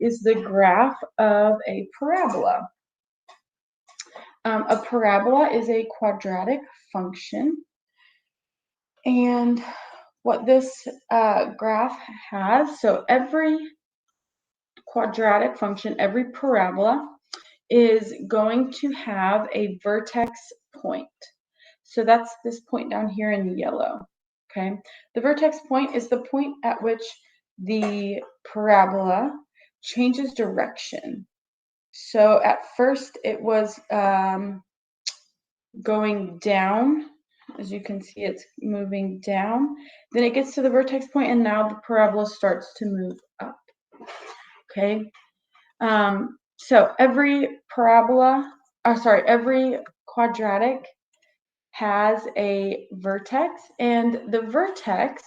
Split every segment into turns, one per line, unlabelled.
is the graph of a parabola. A parabola is a quadratic function, and what this graph has, so every quadratic function, every parabola is going to have a vertex point. So that's this point down here in yellow, okay? The vertex point is the point at which the parabola changes direction. So at first it was going down. As you can see, it's moving down. Then it gets to the vertex point, and now the parabola starts to move up, okay? So every every quadratic has a vertex, and the vertex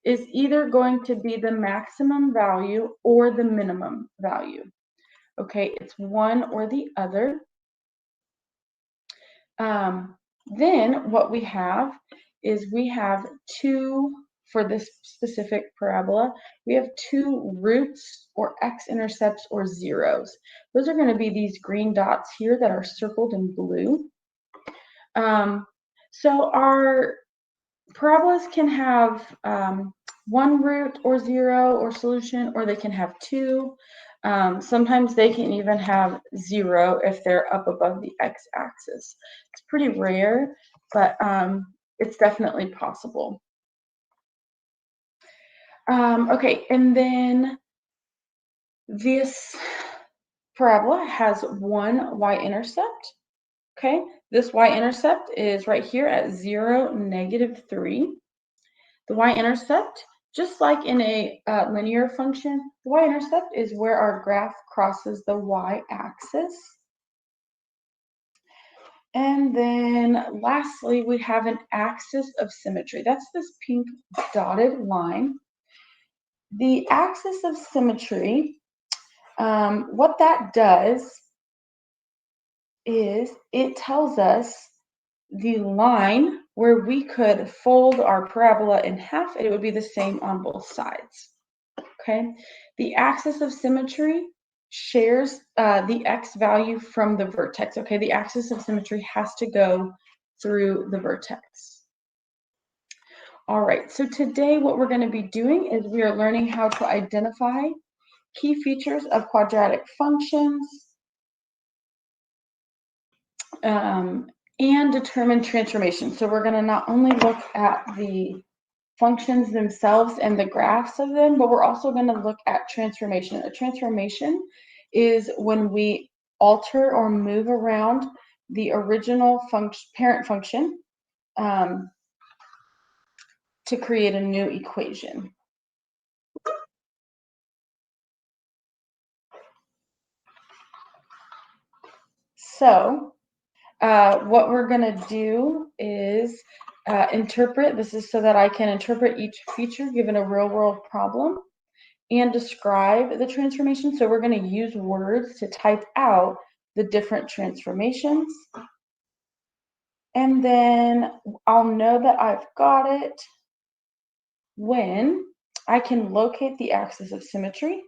is either going to be the maximum value or the minimum value. Okay, it's one or the other. Then what we have is we have two, for this specific parabola, we have two roots or x-intercepts or zeros. Those are going to be these green dots here that are circled in blue. So our parabolas can have one root or zero or solution, or they can have two. Sometimes they can even have zero if they're up above the x-axis. It's pretty rare, but it's definitely possible. Okay, and then this parabola has one y-intercept. Okay, this y-intercept is right here at 0, -3. The y-intercept, just like in a linear function, the y-intercept is where our graph crosses the y-axis. And then lastly, we have an axis of symmetry. That's this pink dotted line. The axis of symmetry, what that does is it tells us the line where we could fold our parabola in half, and it would be the same on both sides. Okay, the axis of symmetry shares the x value from the vertex. Okay, the axis of symmetry has to go through the vertex. All right, so today what we're going to be doing is we are learning how to identify key features of quadratic functions, and determine transformation. So we're going to not only look at the functions themselves and the graphs of them, but we're also going to look at transformation. A transformation is when we alter or move around the original parent function to create a new equation. So what we're going to do is interpret. This is so that I can interpret each feature given a real-world problem and describe the transformation. So we're going to use words to type out the different transformations. And then I'll know that I've got it when I can locate the axis of symmetry,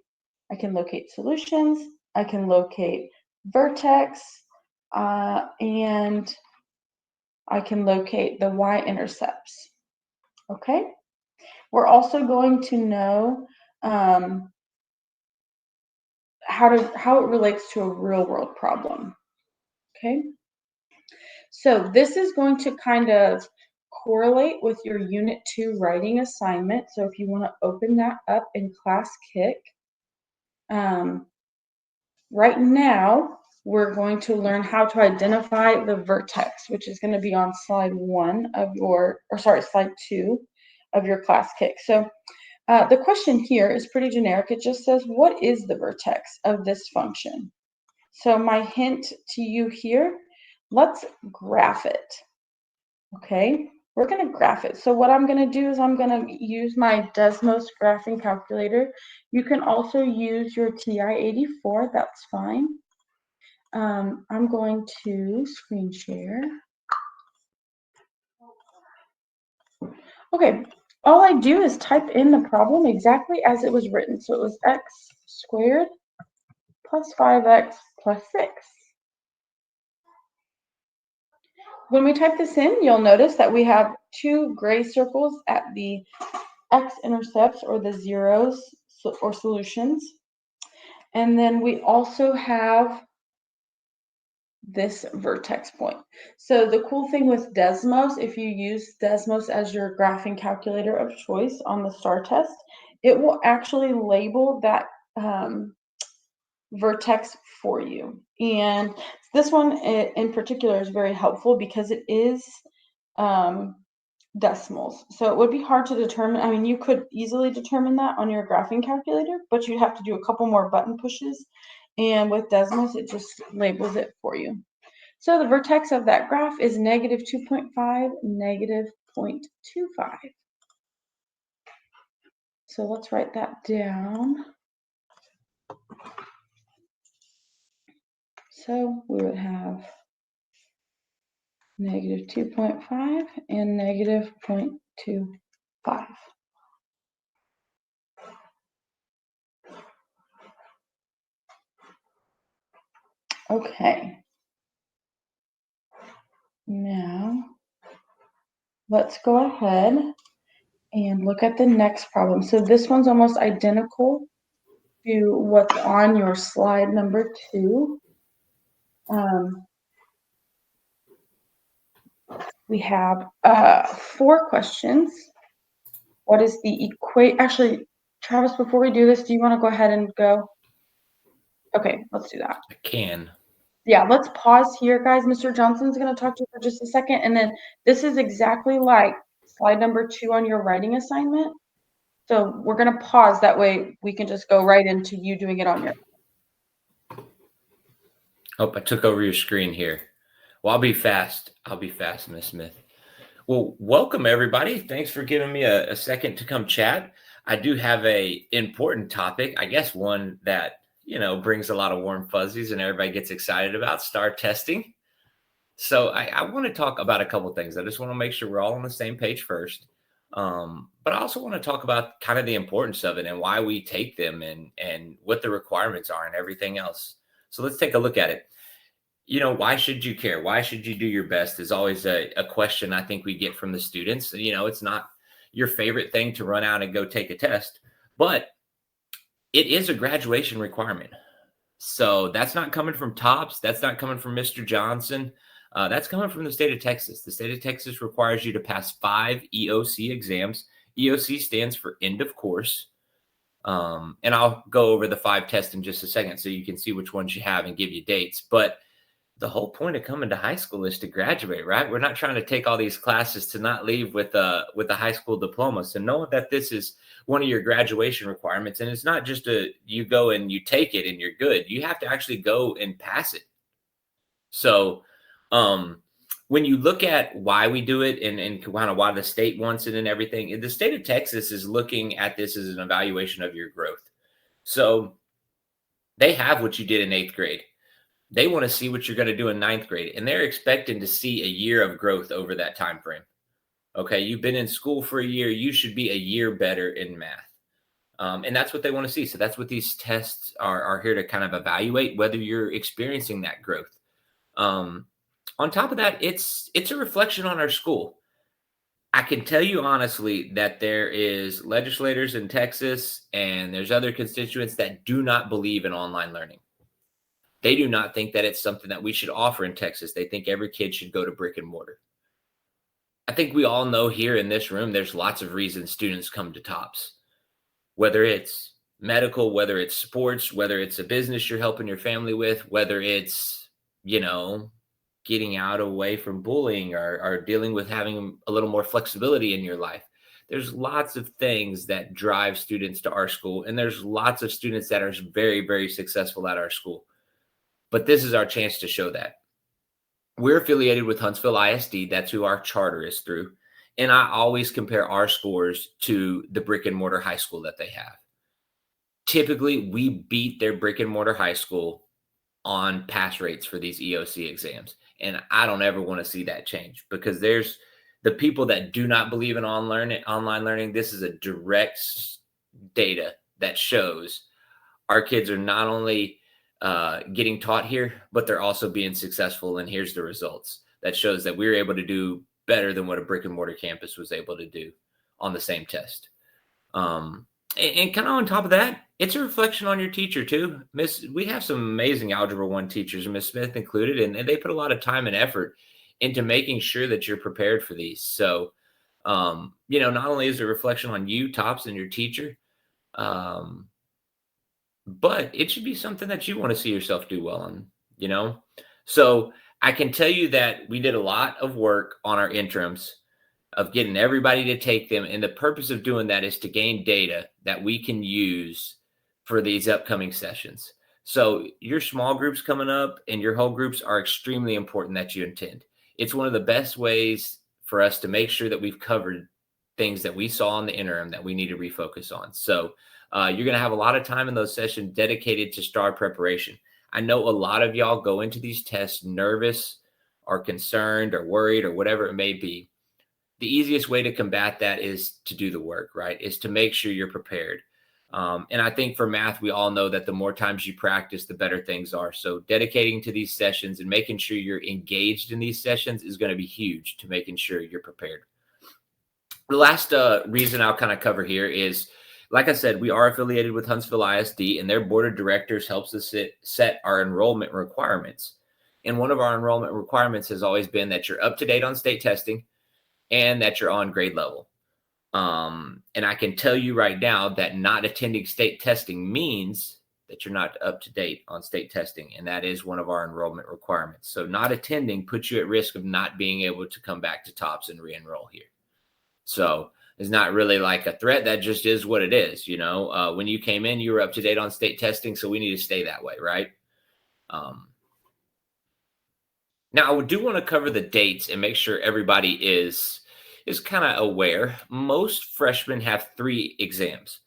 I can locate solutions, I can locate vertex, and I can locate the y-intercepts. Okay? We're also going to know how it relates to a real-world problem. Okay? So this is going to kind of correlate with your Unit 2 writing assignment. So if you want to open that up in Classkick, right now we're going to learn how to identify the vertex, which is going to be on slide 1 of your, or sorry, slide 2 of your Classkick. So the question here is pretty generic. It just says, what is the vertex of this function? So my hint to you here, let's graph it. Okay, we're going to graph it. So what I'm going to do is I'm going to use my Desmos graphing calculator. You can also use your TI-84, that's fine. I'm going to screen share. Okay, all I do is type in the problem exactly as it was written. So it was x squared plus 5x plus 6. When we type this in, you'll notice that we have two gray circles at the x-intercepts, or the zeros or solutions. And then we also have this vertex point. So the cool thing with Desmos, if you use Desmos as your graphing calculator of choice on the STAR test, it will actually label that vertex for you. And this one in particular is very helpful because it is decimals. So it would be hard to determine. I mean, you could easily determine that on your graphing calculator, but you'd have to do a couple more button pushes. And with Desmos, it just labels it for you. So the vertex of that graph is negative 2.5, negative 0.25. So let's write that down. So we would have negative 2.5 and negative 0.25. Okay. Now, let's go ahead and look at the next problem. So this one's almost identical to what's on your slide number 2. We have 4 questions. What is the equation? Actually, Travis, before we do this, do you want to go ahead and go? Okay, let's do that.
I can.
Yeah, let's pause here, guys. Mr. Johnson's going to talk to you for just a second. And then this is exactly like slide number 2 on your writing assignment. So we're going to pause. That way we can just go right into you doing it on your.
Oh, I took over your screen here. Well, I'll be fast. Miss Smith. Well, welcome everybody. Thanks for giving me a second to come chat. I do have a important topic, I guess one that, brings a lot of warm fuzzies and everybody gets excited about, STAR testing. So I want to talk about a couple things. I just want to make sure we're all on the same page first. But I also want to talk about kind of the importance of it and why we take them and what the requirements are and everything else. So let's take a look at it. Why should you care? Why should you do your best is always a question I think we get from the students. It's not your favorite thing to run out and go take a test, but it is a graduation requirement. So that's not coming from TOPS. That's not coming from Mr. Johnson. That's coming from the state of Texas. The state of Texas requires you to pass 5 EOC exams. EOC stands for end of course. And I'll go over the 5 tests in just a second so you can see which ones you have and give you dates. But the whole point of coming to high school is to graduate, right? We're not trying to take all these classes to not leave with a high school diploma. So know that this is one of your graduation requirements. And it's not just you go and you take it and you're good. You have to actually go and pass it. So when you look at why we do it and kind of why the state wants it and everything, the state of Texas is looking at this as an evaluation of your growth. So they have what you did in 8th grade. They want to see what you're going to do in 9th grade, and they're expecting to see a year of growth over that time frame. Okay, you've been in school for a year. You should be a year better in math. And that's what they want to see. So that's what these tests are here to kind of evaluate whether you're experiencing that growth. On top of that, it's a reflection on our school. I can tell you honestly that there is legislators in Texas and there's other constituents that do not believe in online learning. They do not think that it's something that we should offer in Texas. They think every kid should go to brick and mortar. I think we all know here in this room, there's lots of reasons students come to TOPS, whether it's medical, whether it's sports, whether it's a business you're helping your family with, whether it's, getting out away from bullying or dealing with having a little more flexibility in your life. There's lots of things that drive students to our school, and there's lots of students that are very, very successful at our school. But this is our chance to show that. We're affiliated with Huntsville ISD. That's who our charter is through. And I always compare our scores to the brick and mortar high school that they have. Typically, we beat their brick and mortar high school on pass rates for these EOC exams. And I don't ever want to see that change, because there's the people that do not believe in online learning. This is a direct data that shows our kids are not only getting taught here, but they're also being successful. And here's the results. That shows that we were able to do better than what a brick and mortar campus was able to do on the same test. And kind of on top of that, it's a reflection on your teacher too. We have some amazing Algebra 1 teachers, Miss Smith included, and they put a lot of time and effort into making sure that you're prepared for these. So, not only is it a reflection on you, Tops, and your teacher, but it should be something that you want to see yourself do well on. So I can tell you that we did a lot of work on our interims of getting everybody to take them. And the purpose of doing that is to gain data that we can use for these upcoming sessions. So your small groups coming up and your whole groups are extremely important that you attend. It's one of the best ways for us to make sure that we've covered things that we saw in the interim that we need to refocus on. So you're going to have a lot of time in those sessions dedicated to STAR preparation. I know a lot of y'all go into these tests nervous or concerned or worried or whatever it may be. The easiest way to combat that is to do the work, right? Is to make sure you're prepared. And I think for math, we all know that the more times you practice, the better things are. So dedicating to these sessions and making sure you're engaged in these sessions is going to be huge to making sure you're prepared. The last reason I'll kind of cover here is, like I said, we are affiliated with Huntsville ISD, and their board of directors helps us set our enrollment requirements. And one of our enrollment requirements has always been that you're up to date on state testing and that you're on grade level. And I can tell you right now that not attending state testing means that you're not up to date on state testing. And that is one of our enrollment requirements. So not attending puts you at risk of not being able to come back to Tops and re-enroll here. So it's not really like a threat. That just is what it is. When you came in, you were up to date on state testing. So we need to stay that way, right? Now, I do want to cover the dates and make sure everybody is kind of aware. Most freshmen have 3 exams,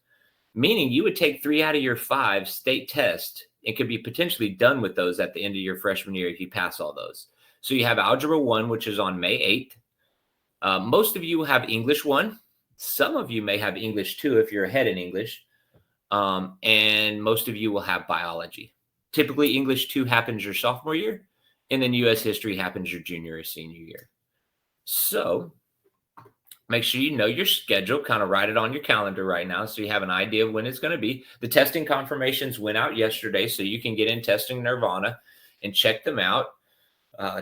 meaning you would take 3 out of your 5 state tests and could be potentially done with those at the end of your freshman year if you pass all those. So you have Algebra 1, which is on May 8th. Most of you will have English 1. Some of you may have English 2 if you're ahead in English. And most of you will have biology. Typically, English 2 happens your sophomore year, and then U.S. history happens your junior or senior year. So make sure you know your schedule, kind of write it on your calendar right now so you have an idea of when it's going to be. The testing confirmations went out yesterday, so you can get in Testing Nirvana and check them out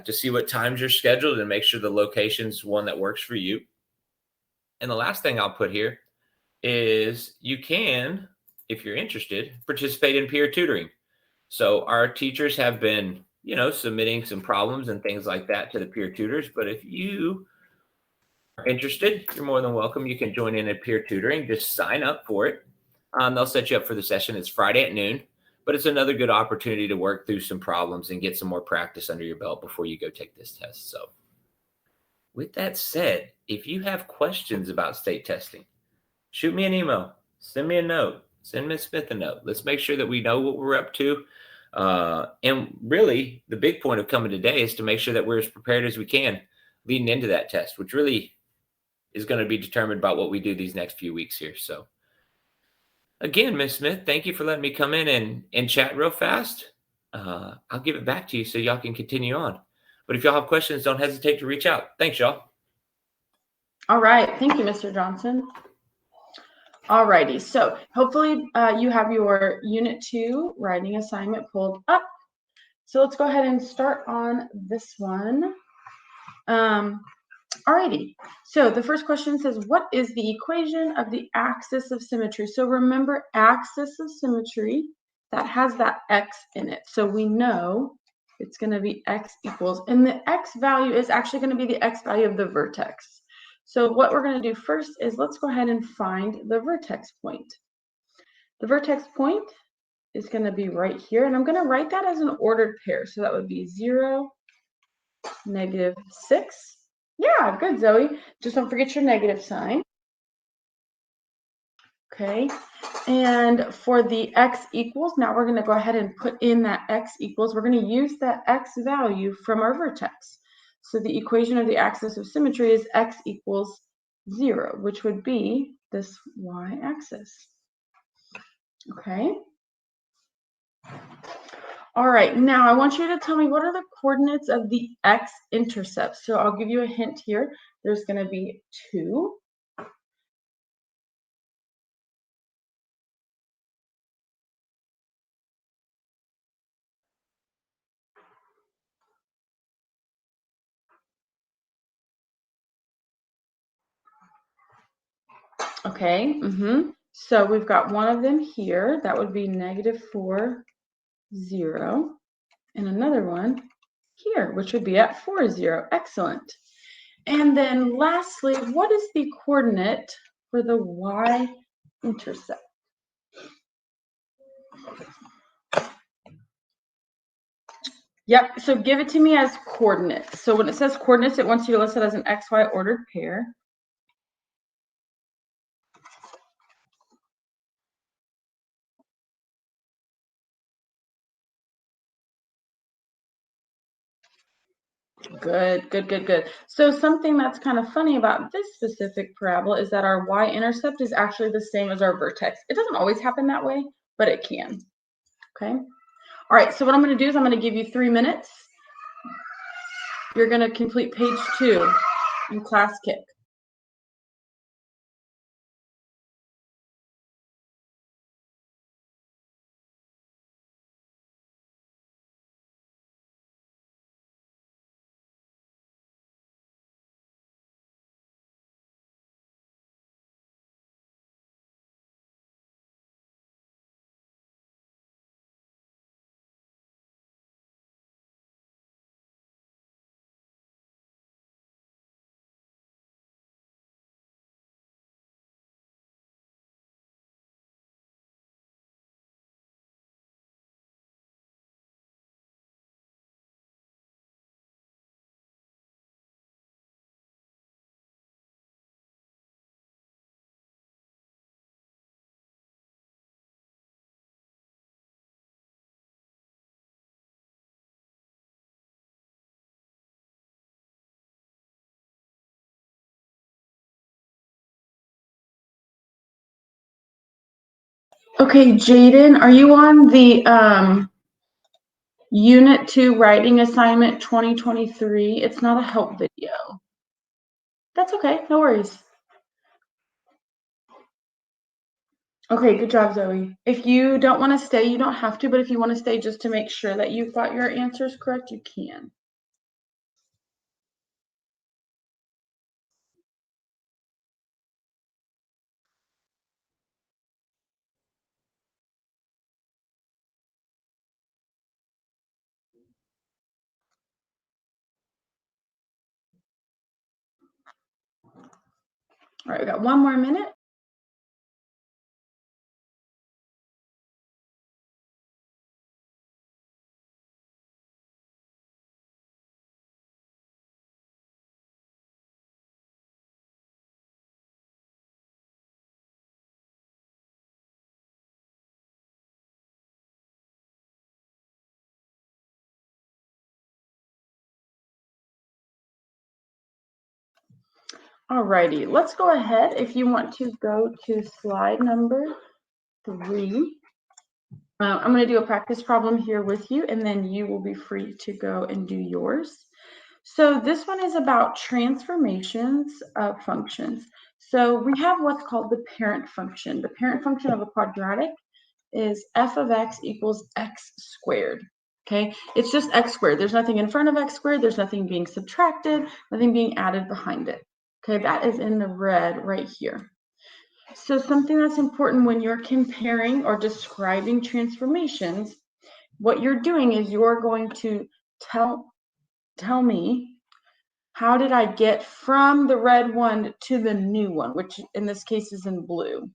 to see what times you're scheduled and make sure the location's one that works for you. And the last thing I'll put here is you can, if you're interested, participate in peer tutoring. So our teachers have been, submitting some problems and things like that to the peer tutors. But if you are interested, you're more than welcome. You can join in at peer tutoring. Just sign up for it. They'll set you up for the session. It's Friday at noon, but it's another good opportunity to work through some problems and get some more practice under your belt before you go take this test. So with that said, if you have questions about state testing, shoot me an email, send me a note, send Ms. Smith a note. Let's make sure that we know what we're up to. And really, the big point of coming today is to make sure that we're as prepared as we can leading into that test, which really is going to be determined by what we do these next few weeks here. So again, Ms. Smith, thank you for letting me come in and chat real fast. I'll give it back to you so y'all can continue on. But if y'all have questions, don't hesitate to reach out. Thanks, y'all.
All right. Thank you, Mr. Johnson. All righty. So hopefully you have your Unit 2 writing assignment pulled up. So let's go ahead and start on this one. All righty. So the first question says, what is the equation of the axis of symmetry? So remember, axis of symmetry, that has that x in it. So we know it's going to be x equals, and the x value is actually going to be the x value of the vertex. So what we're going to do first is let's go ahead and find the vertex point. The vertex point is going to be right here, and I'm going to write that as an ordered pair. So that would be 0, -6. Yeah, good, Zoe. Just don't forget your negative sign. Okay, and for the x equals, now we're going to go ahead and put in that x equals. We're going to use that x value from our vertex. So the equation of the axis of symmetry is x equals 0, which would be this y-axis. Okay, All right, now I want you to tell me what are the coordinates of the x-intercepts. So I'll give you a hint here. There's going to be 2. Okay, so we've got one of them here. That would be -4, 0. And another one here, which would be at 4, 0. Excellent. And then lastly, what is the coordinate for the y-intercept? Yep, so give it to me as coordinates. So when it says coordinates, it wants you to list it as an XY ordered pair. Good, good, good, good. So something that's kind of funny about this specific parabola is that our y-intercept is actually the same as our vertex. It doesn't always happen that way, but it can. Okay. All right, so what I'm going to do is I'm going to give you 3 minutes. You're going to complete page 2 in Classkick. Okay, Jaden, are you on the Unit 2 Writing Assignment 2023? It's not a help video. That's okay, no worries. Okay, good job, Zoe. If you don't want to stay, you don't have to, but if you want to stay just to make sure that you've got your answers correct, you can. All right, we got 1 more minute. All righty, let's go ahead. If you want to go to slide number 3, I'm going to do a practice problem here with you, and then you will be free to go and do yours. So this one is about transformations of functions. So we have what's called the parent function. The parent function of a quadratic is f of x equals x squared. Okay, it's just x squared. There's nothing in front of x squared. There's nothing being subtracted, nothing being added behind it. Okay, that is in the red right here. So something that's important when you're comparing or describing transformations, what you're doing is you're going to tell me, how did I get from the red one to the new one, which in this case is in blue.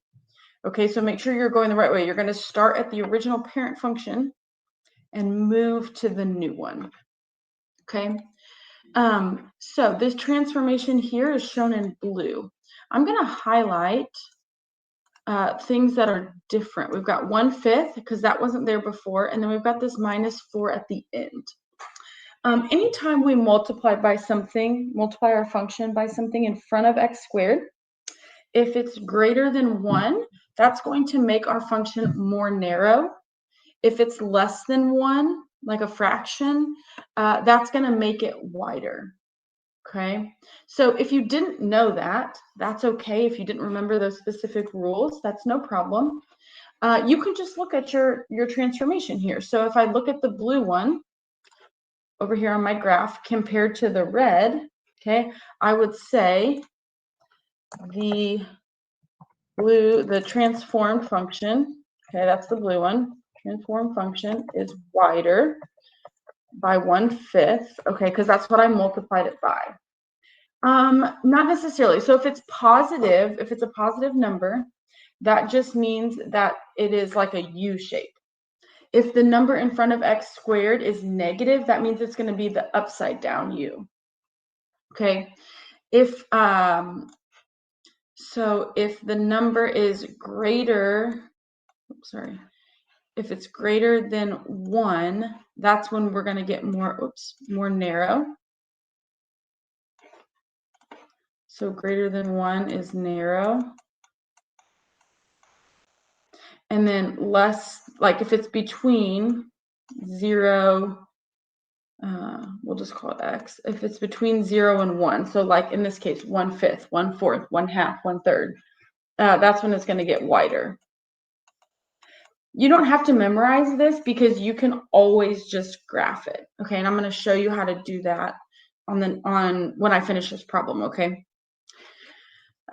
Okay, so make sure you're going the right way. You're going to start at the original parent function and move to the new one. Okay, so this transformation here is shown in blue. I'm going to highlight things that are different. We've got 1/5 because that wasn't there before, and then we've got this -4 at the end. Anytime we multiply our function by something in front of x squared, if it's greater than 1, that's going to make our function more narrow. If it's less than 1, like a fraction, that's going to make it wider. Okay, so if you didn't know that, that's okay. If you didn't remember those specific rules, that's no problem. You can just look at your transformation here. So if I look at the blue one over here on my graph compared to the red, okay, I would say the transformed function, okay, that's the blue one, transformed function is wider by 1/5, okay, because that's what I multiplied it by. Not necessarily. So if it's positive, if it's a positive number, that just means that it is like a U shape. If the number in front of x squared is negative, that means it's going to be the upside down U. Okay. So if the number is greater, if it's greater than 1, that's when we're going to get more narrow. So greater than 1 is narrow. And then less, like if it's between 0, we'll just call it x. If it's between 0 and 1, so like in this case, 1/5, 1/4, 1/2, 1/3, that's when it's going to get wider. You don't have to memorize this because you can always just graph it. Okay, and I'm going to show you how to do that on when I finish this problem. Okay.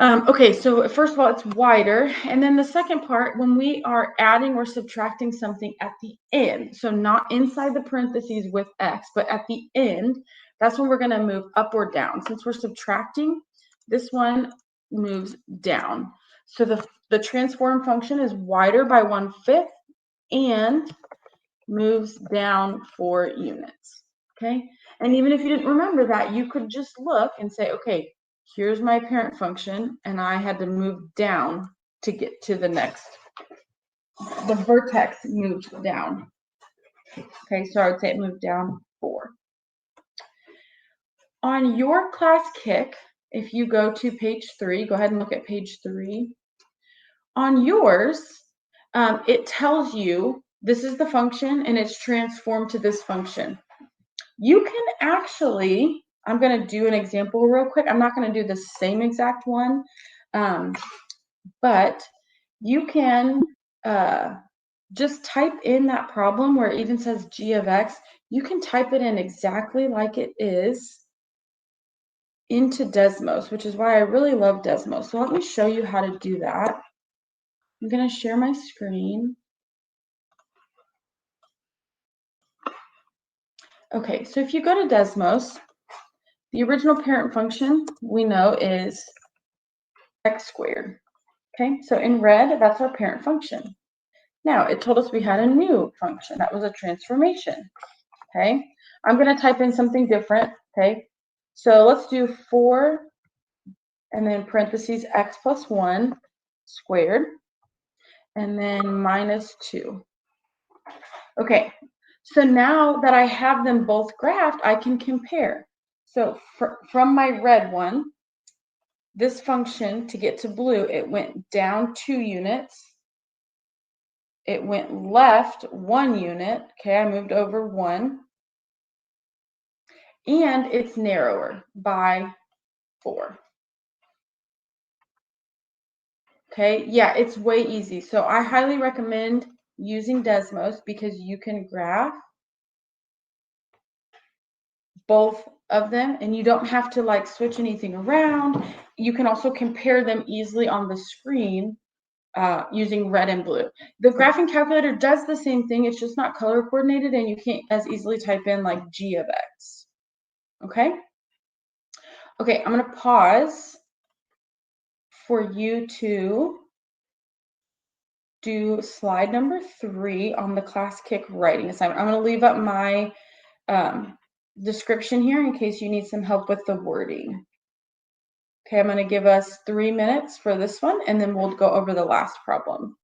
Okay, so first of all, it's wider. And then the second part, when we are adding or subtracting something at the end, so not inside the parentheses with x, but at the end, that's when we're going to move up or down. Since we're subtracting, this one moves down. So the transform function is wider by 1/5 and moves down 4 units. Okay, and even if you didn't remember that, you could just look and say, okay, here's my parent function, and I had to move down to get to the next. The vertex moved down. Okay, so I would say it moved down 4. On your class kick, if you go to page 3, go ahead and look at page 3. On yours, it tells you this is the function, and it's transformed to this function. You can actually, I'm going to do an example real quick. I'm not going to do the same exact one, but you can just type in that problem where it even says g of x. You can type it in exactly like it is into Desmos, which is why I really love Desmos. So let me show you how to do that. I'm going to share my screen. Okay, so if you go to Desmos, the original parent function we know is x squared. Okay, so in red, that's our parent function. Now, it told us we had a new function. That was a transformation. Okay, I'm going to type in something different. Okay, so let's do 4 and then parentheses x plus 1 squared and then minus 2. Okay, so now that I have them both graphed, I can compare. So from my red one, this function to get to blue, it went down 2 units. It went left 1 unit. Okay, I moved over 1. And it's narrower by 4. Okay, yeah, it's way easy. So I highly recommend using Desmos because you can graph both of them and you don't have to like switch anything around. You can also compare them easily on the screen using red and blue. The graphing calculator does the same thing. It's just not color coordinated and you can't as easily type in like g of x. Okay? Okay, I'm going to pause for you to do slide number 3 on the class kick writing assignment. I'm going to leave up my description here in case you need some help with the wording. Okay, I'm going to give us 3 minutes for this one, and then we'll go over the last problem.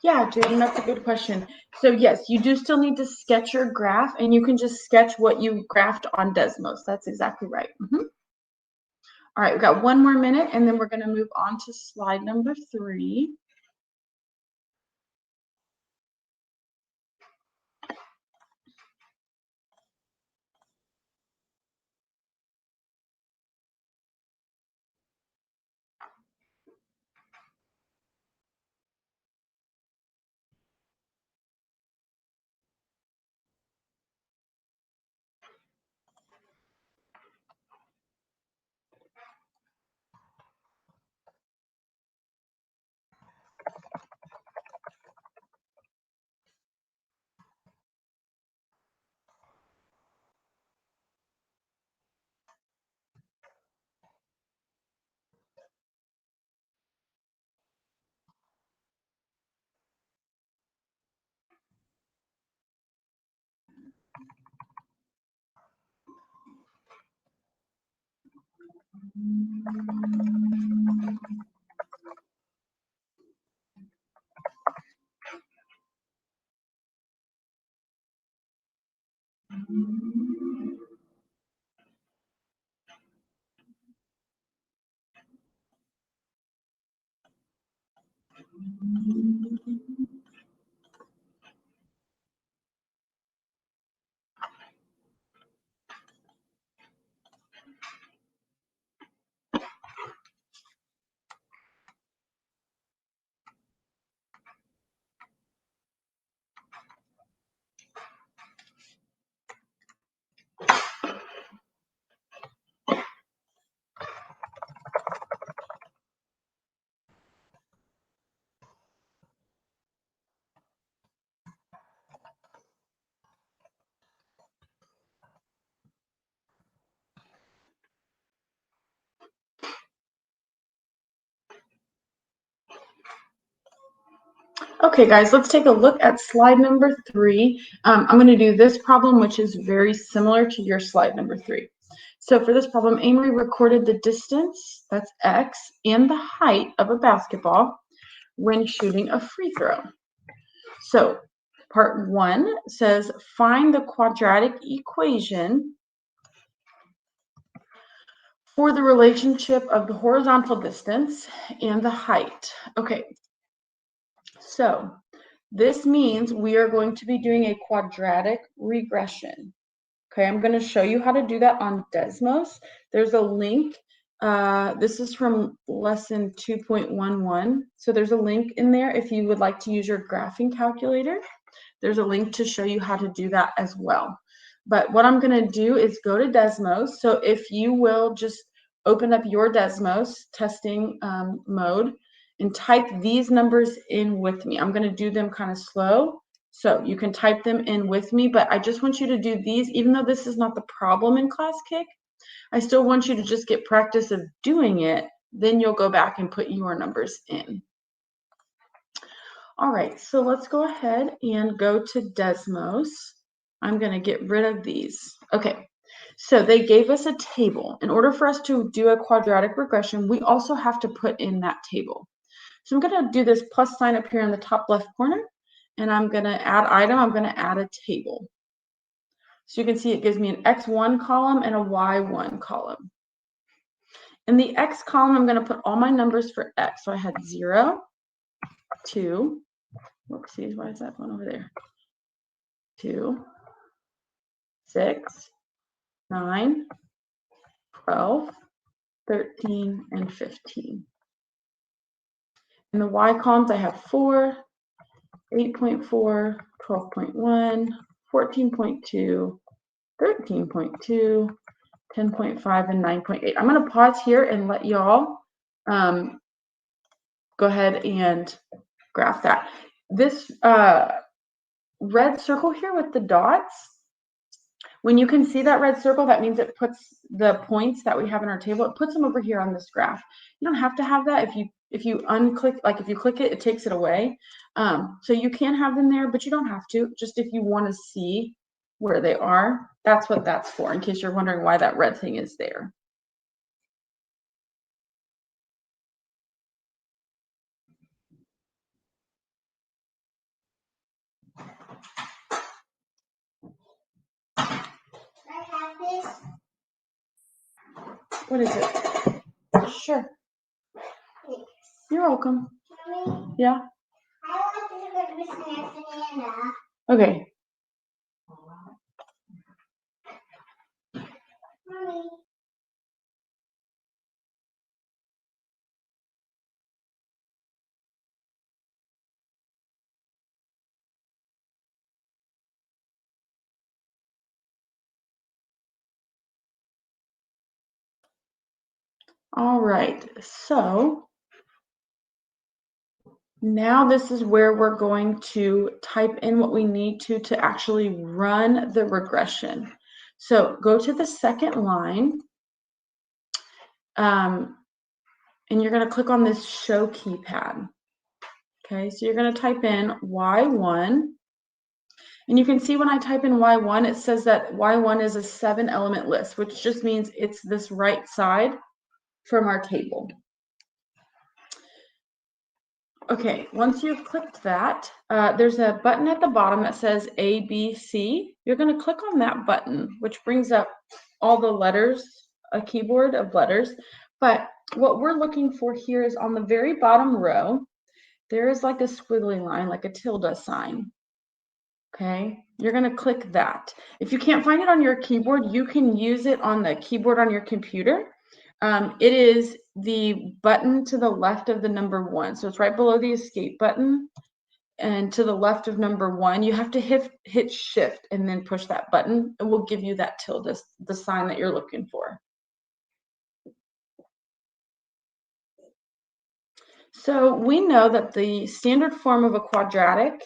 Yeah, Jaden, that's a good question. So yes, you do still need to sketch your graph, and you can just sketch what you graphed on Desmos. That's exactly right. All right, we've got 1 more minute, and then we're going to move on to slide number 3. Okay, guys, let's take a look at slide number 3. I'm going to do this problem, which is very similar to your slide number 3. So for this problem, Amory recorded the distance, that's x, and the height of a basketball when shooting a free throw. So part 1 says find the quadratic equation for the relationship of the horizontal distance and the height. Okay, so this means we are going to be doing a quadratic regression. Okay, I'm going to show you how to do that on Desmos. There's a link. This is from lesson 2.11. So there's a link in there if you would like to use your graphing calculator. There's a link to show you how to do that as well. But what I'm going to do is go to Desmos. So if you will just open up your Desmos testing mode and type these numbers in with me. I'm going to do them kind of slow, so you can type them in with me, but I just want you to do these, even though this is not the problem in ClassKick, I still want you to just get practice of doing it. Then you'll go back and put your numbers in. All right, so let's go ahead and go to Desmos. I'm going to get rid of these. Okay, so they gave us a table. In order for us to do a quadratic regression, we also have to put in that table. So I'm going to do this plus sign up here in the top left corner, and I'm going to add item. I'm going to add a table. So you can see it gives me an X1 column and a Y1 column. In the X column, I'm going to put all my numbers for X. So I had 0, 2, whoopsies, why is that one over there? 2, 6, 9, 12, 13, and 15. In the Y columns, I have 4, 8.4, 12.1, 14.2, 13.2, 10.5, and 9.8. I'm going to pause here and let y'all go ahead and graph that. This red circle here with the dots, when you can see that red circle, that means it puts the points that we have in our table, it puts them over here on this graph. You don't have to have that. If you unclick, like if you click it, it takes it away. So you can have them there, but you don't have to. Just if you want to see where they are, that's what that's for, in case you're wondering why that red thing is there. What is it? Sure. You're welcome.
Mommy,
Yeah.
I want to go to Miss Anna.
Okay.
Mommy.
All right. So now this is where we're going to type in what we need to actually run the regression. So go to the second line, and you're going to click on this show keypad. Okay, so you're going to type in Y1, and you can see when I type in Y1, it says that Y1 is a 7-element list, which just means it's this right side from our table. Okay, once you've clicked that, there's a button at the bottom that says ABC. You're going to click on that button, which brings up all the letters, a keyboard of letters. But what we're looking for here is on the very bottom row, there is like a squiggly line, like a tilde sign. Okay, you're going to click that. If you can't find it on your keyboard, you can use it on the keyboard on your computer. It is the button to the left of the number 1. So it's right below the escape button and to the left of number 1. You have to hit shift and then push that button. It will give you that tilde, the sign that you're looking for. So we know that the standard form of a quadratic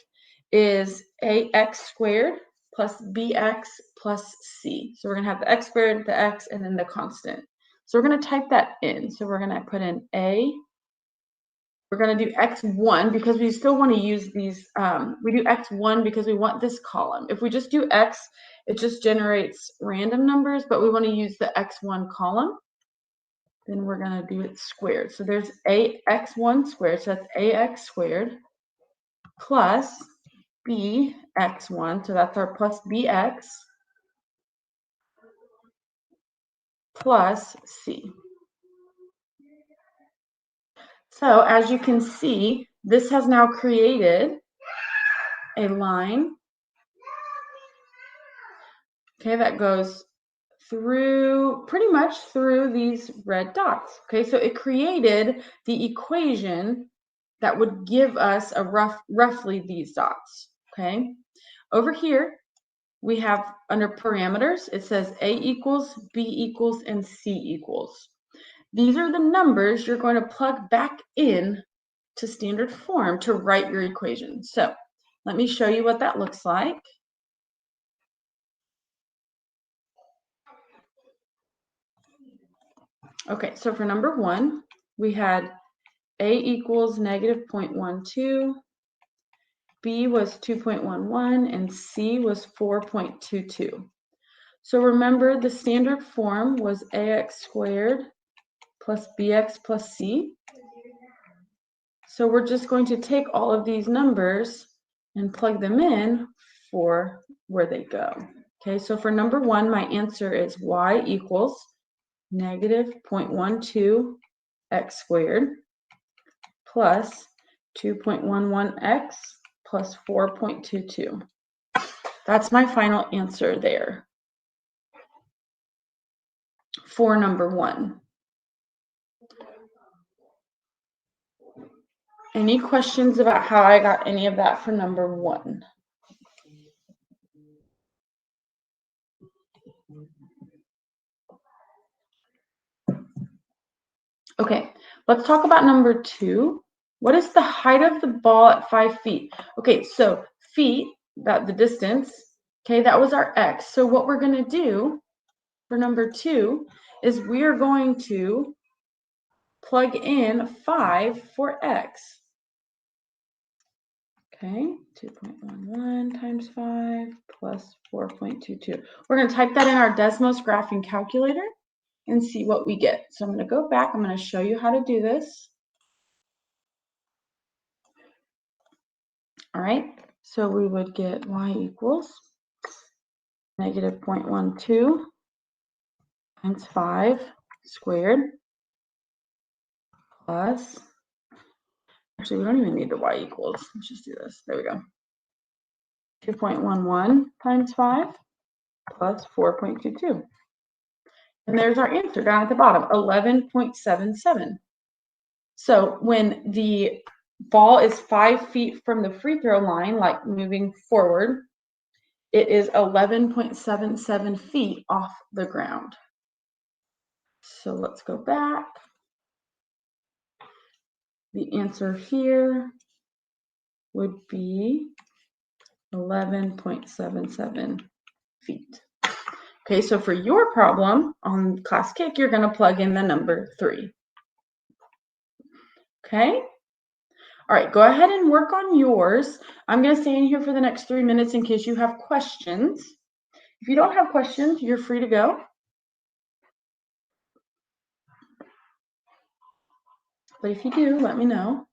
is ax squared plus bx plus c. So we're going to have the x squared, the x, and then the constant. So we're going to type that in. So we're going to put in a. We're going to do x1 because we still want to use these. We do x1 because we want this column. If we just do x, it just generates random numbers, but we want to use the x1 column. Then we're going to do it squared. So there's ax1 squared, so that's ax squared plus bx1, so that's our plus bx plus c. So as you can see, this has now created a line, okay, that goes through, pretty much through these red dots. Okay, so it created the equation that would give us a roughly these dots. Okay, over here we have under parameters, it says a equals, b equals, and c equals. These are the numbers you're going to plug back in to standard form to write your equation. So let me show you what that looks like. Okay, so for number 1, we had a equals negative 0.12, b was 2.11, and c was 4.22. So remember the standard form was ax squared plus bx plus c. So we're just going to take all of these numbers and plug them in for where they go. Okay, so for number 1, my answer is y equals negative 0.12 x squared plus 2.11x plus 4.22. That's my final answer there for number 1. Any questions about how I got any of that for number 1? Okay, let's talk about number 2. What is the height of the ball at 5 feet? Okay, so feet, that the distance, okay, that was our x. So what we're going to do for number 2 is we are going to plug in 5 for x. Okay, 2.11 times 5 plus 4.22. We're going to type that in our Desmos graphing calculator and see what we get. So I'm going to go back. I'm going to show you how to do this. All right, so we would get y equals negative 0.12 times 5 squared plus, actually, we don't even need the y equals. Let's just do this. There we go. 2.11 times 5 plus 4.22. And there's our answer down at the bottom, 11.77. So when the ball is 5 feet from the free throw line, like moving forward, it is 11.77 feet off the ground. So let's go back. The answer here would be 11.77 feet. Okay, so for your problem on Class Kick, you're going to plug in the number 3. Okay? All right, go ahead and work on yours. I'm going to stay in here for the next 3 minutes in case you have questions. If you don't have questions, you're free to go. But if you do, let me know.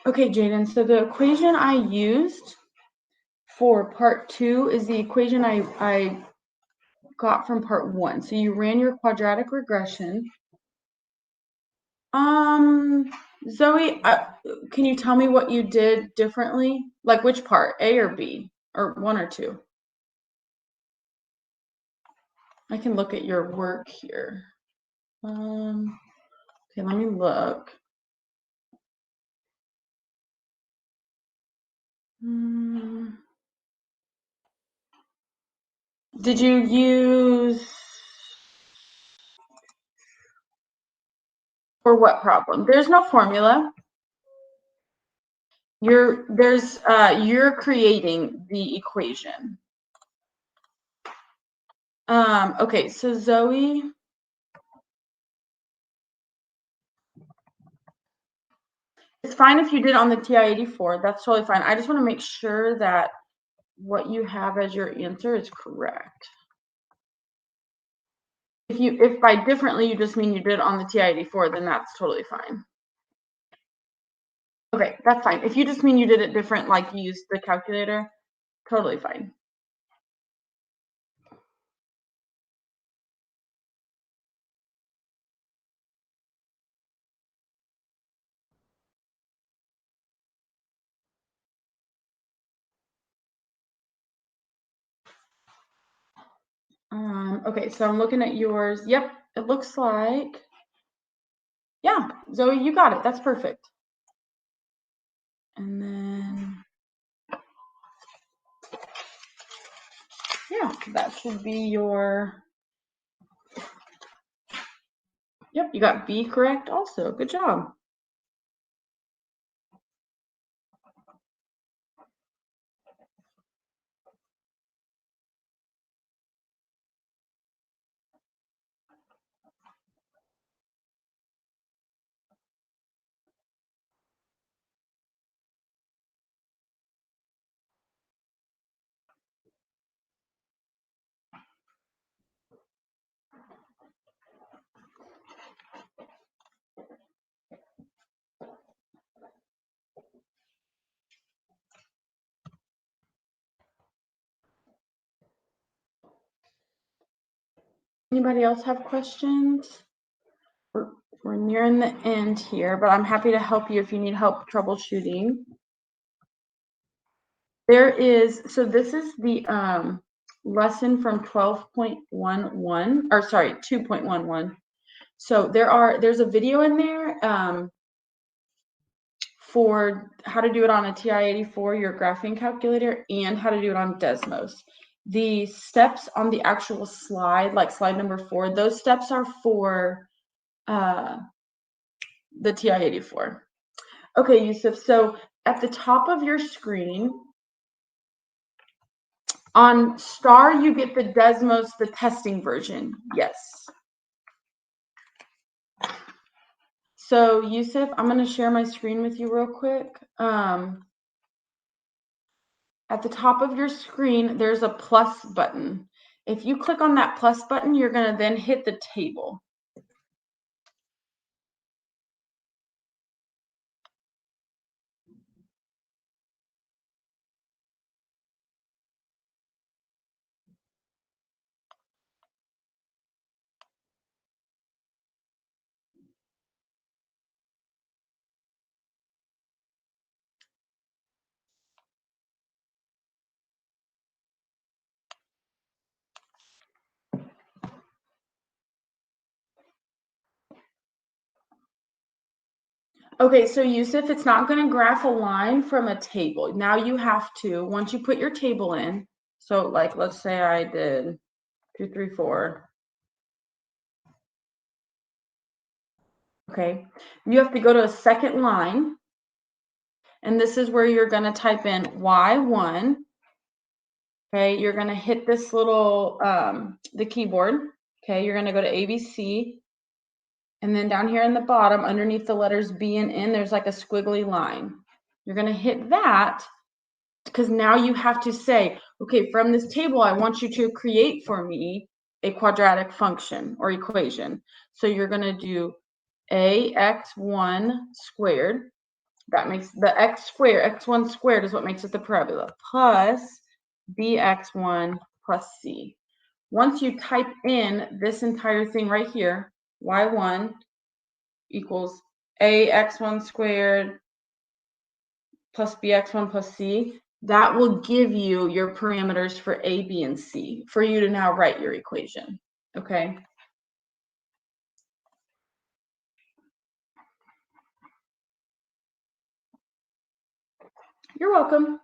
Okay, Jaden, so the equation I used for part 2 is the equation I got from part 1. So you ran your quadratic regression. Zoe, can you tell me what you did differently? Like which part, A or B, or 1 or 2? I can look at your work here. Okay, let me look. Did you use, for what problem? There's no formula. You're creating the equation. Okay, so Zoe, it's fine if you did on the TI-84. That's totally fine. I just want to make sure that what you have as your answer is correct. If by differently you just mean you did on the TI-84, then that's totally fine. Okay, that's fine. If you just mean you did it different, like you used the calculator, totally fine. Okay, so I'm looking at yours. Yep, it looks like, yeah, Zoe, you got it. That's perfect. And then, yeah, that should be your, yep, you got B correct also. Good job. Anybody else have questions? We're nearing the end here, but I'm happy to help you if you need help troubleshooting. There is, so this is the lesson from 12.11, or sorry, 2.11. So there's a video in there for how to do it on a TI-84, your graphing calculator, and how to do it on Desmos. The steps on the actual slide, like slide number 4, those steps are for the TI-84. Okay, Yusuf, so at the top of your screen, on Star, you get the Desmos, the testing version. Yes. So Yusuf, I'm going to share my screen with you real quick. At the top of your screen, there's a plus button. If you click on that plus button, you're going to then hit the table. Okay, so Yusuf, it's not going to graph a line from a table. Now you have to, once you put your table in, so like let's say I did 2, 3, 4. Okay, you have to go to a second line, and this is where you're going to type in Y1. Okay, you're going to hit this little, the keyboard. Okay, you're going to go to ABC. And then down here in the bottom, underneath the letters B and N, there's like a squiggly line. You're going to hit that because now you have to say, okay, from this table, I want you to create for me a quadratic function or equation. So you're going to do ax1 squared. That makes the x1 squared is what makes it the parabola, plus bx1 plus c. Once you type in this entire thing right here, y1 equals ax1 squared plus bx1 plus c, that will give you your parameters for a, b, and c for you to now write your equation. Okay. You're welcome.